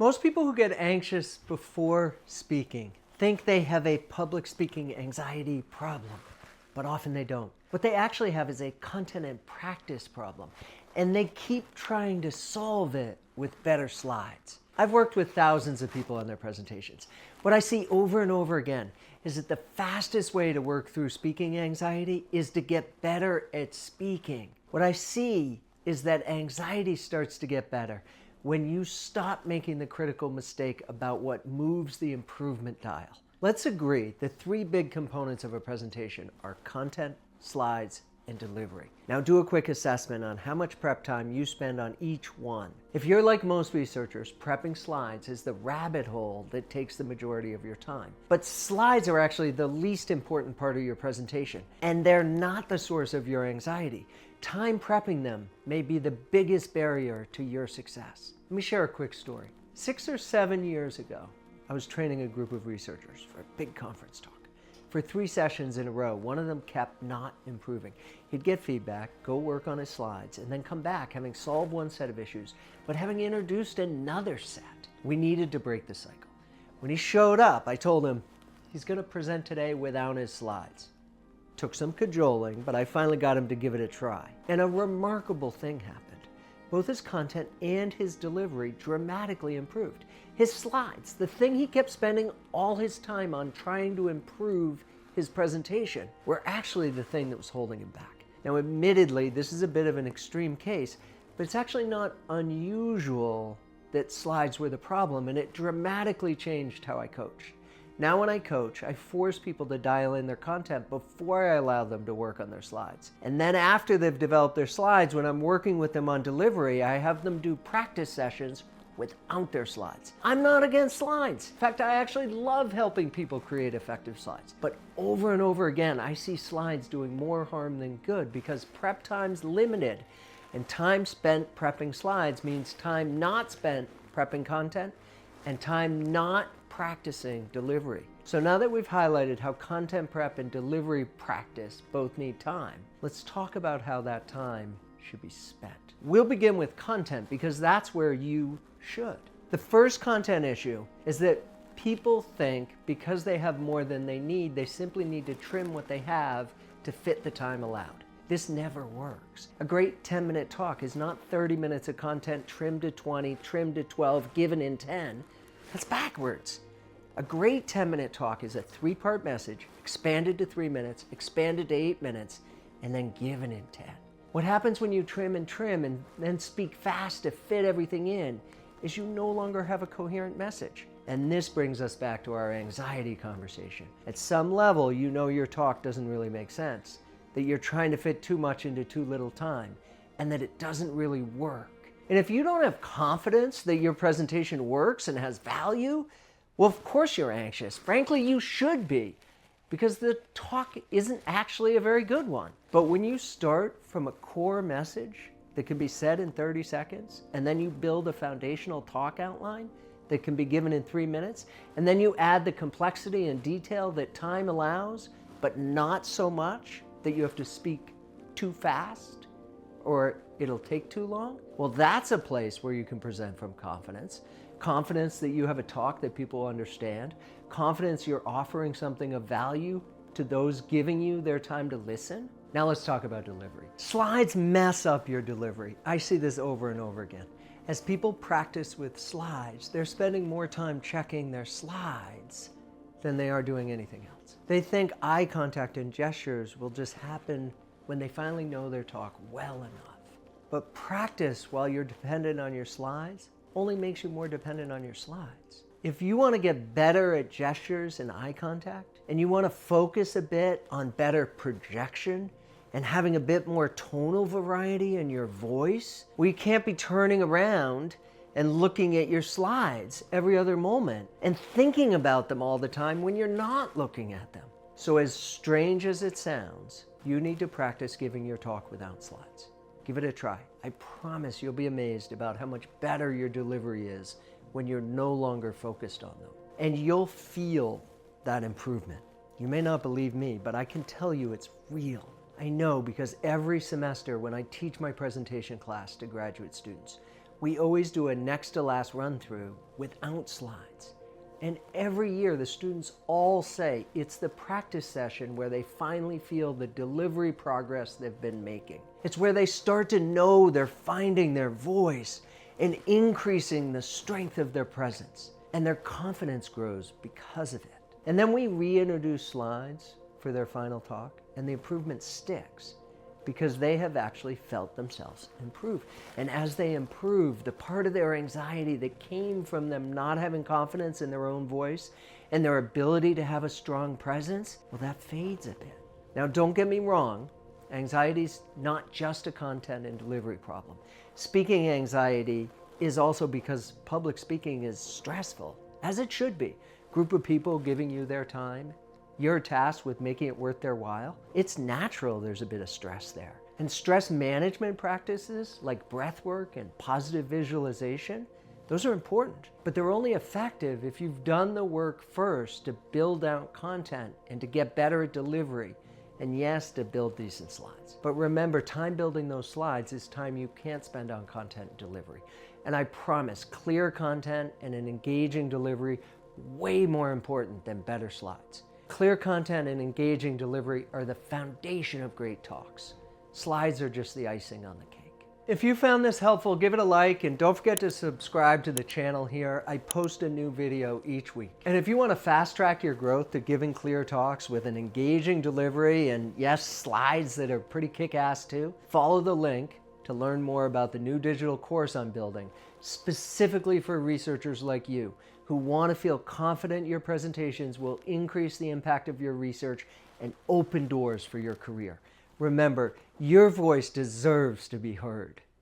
Most people who get anxious before speaking think they have a public speaking anxiety problem, but often they don't. What they actually have is a content and practice problem, and they keep trying to solve it with better slides. I've worked with thousands of people on their presentations. What I see over and over again is that the fastest way to work through speaking anxiety is to get better at speaking. What I see is that anxiety starts to get better when you stop making the critical mistake about what moves the improvement dial. Let's agree the three big components of a presentation are content, slides, and delivery. Now do a quick assessment on how much prep time you spend on each one. If you're like most researchers, prepping slides is the rabbit hole that takes the majority of your time. But slides are actually the least important part of your presentation, and they're not the source of your anxiety. Time prepping them may be the biggest barrier to your success. Let me share a quick story. 6 or 7 years ago, I was training a group of researchers for a big conference talk. For 3 sessions in a row, one of them kept not improving. He'd get feedback, go work on his slides, and then come back having solved one set of issues, but having introduced another set. We needed to break the cycle. When he showed up, I told him he's going to present today without his slides. Took some cajoling, but I finally got him to give it a try. And a remarkable thing happened. Both his content and his delivery dramatically improved. His slides, the thing he kept spending all his time on trying to improve his presentation, were actually the thing that was holding him back. Now, admittedly, this is a bit of an extreme case, but it's actually not unusual that slides were the problem, and it dramatically changed how I coach. Now when I coach, I force people to dial in their content before I allow them to work on their slides. And then after they've developed their slides, when I'm working with them on delivery, I have them do practice sessions without their slides. I'm not against slides. In fact, I actually love helping people create effective slides. But over and over again, I see slides doing more harm than good because prep time's limited. And time spent prepping slides means time not spent prepping content and time not practicing delivery. So now that we've highlighted how content prep and delivery practice both need time, let's talk about how that time should be spent. We'll begin with content because that's where you should. The first content issue is that people think because they have more than they need, they simply need to trim what they have to fit the time allowed. This never works. A great 10-minute talk is not 30 minutes of content trimmed to 20, trimmed to 12, given in 10. That's backwards. A great 10-minute talk is a 3-part message, expanded to 3 minutes, expanded to 8 minutes, and then given in 10. What happens when you trim and then speak fast to fit everything in is you no longer have a coherent message. And this brings us back to our anxiety conversation. At some level, you know your talk doesn't really make sense, that you're trying to fit too much into too little time, and that it doesn't really work. And if you don't have confidence that your presentation works and has value, well, of course you're anxious. Frankly, you should be, because the talk isn't actually a very good one. But when you start from a core message that can be said in 30 seconds, and then you build a foundational talk outline that can be given in 3 minutes, and then you add the complexity and detail that time allows, but not so much that you have to speak too fast or it'll take too long, well, that's a place where you can present from confidence. Confidence that you have a talk that people understand. Confidence you're offering something of value to those giving you their time to listen. Now let's talk about delivery. Slides mess up your delivery. I see this over and over again. As people practice with slides, they're spending more time checking their slides than they are doing anything else. They think eye contact and gestures will just happen when they finally know their talk well enough. But practice while you're dependent on your slides only makes you more dependent on your slides. If you want to get better at gestures and eye contact, and you want to focus a bit on better projection and having a bit more tonal variety in your voice, well, you can't be turning around and looking at your slides every other moment and thinking about them all the time when you're not looking at them. So as strange as it sounds, you need to practice giving your talk without slides. Give it a try. I promise you'll be amazed about how much better your delivery is when you're no longer focused on them. And you'll feel that improvement. You may not believe me, but I can tell you it's real. I know because every semester when I teach my presentation class to graduate students, we always do a next to last run through without slides. And every year the students all say it's the practice session where they finally feel the delivery progress they've been making. It's where they start to know they're finding their voice and increasing the strength of their presence. And their confidence grows because of it. And then we reintroduce slides for their final talk, and the improvement sticks because they have actually felt themselves improve. And as they improve, the part of their anxiety that came from them not having confidence in their own voice and their ability to have a strong presence, well, that fades a bit. Now, don't get me wrong, anxiety is not just a content and delivery problem. Speaking anxiety is also because public speaking is stressful, as it should be. Group of people giving you their time, you're tasked with making it worth their while. It's natural there's a bit of stress there. And stress management practices like breath work and positive visualization, those are important, but they're only effective if you've done the work first to build out content and to get better at delivery. And yes, to build decent slides. But remember, time building those slides is time you can't spend on content delivery. And I promise, clear content and an engaging delivery, way more important than better slides. Clear content and engaging delivery are the foundation of great talks. Slides are just the icing on the cake. If you found this helpful, give it a like and don't forget to subscribe to the channel here. I post a new video each week. And if you want to fast track your growth to giving clear talks with an engaging delivery and yes, slides that are pretty kick-ass too, follow the link to learn more about the new digital course I'm building, specifically for researchers like you who want to feel confident your presentations will increase the impact of your research and open doors for your career. Remember, your voice deserves to be heard.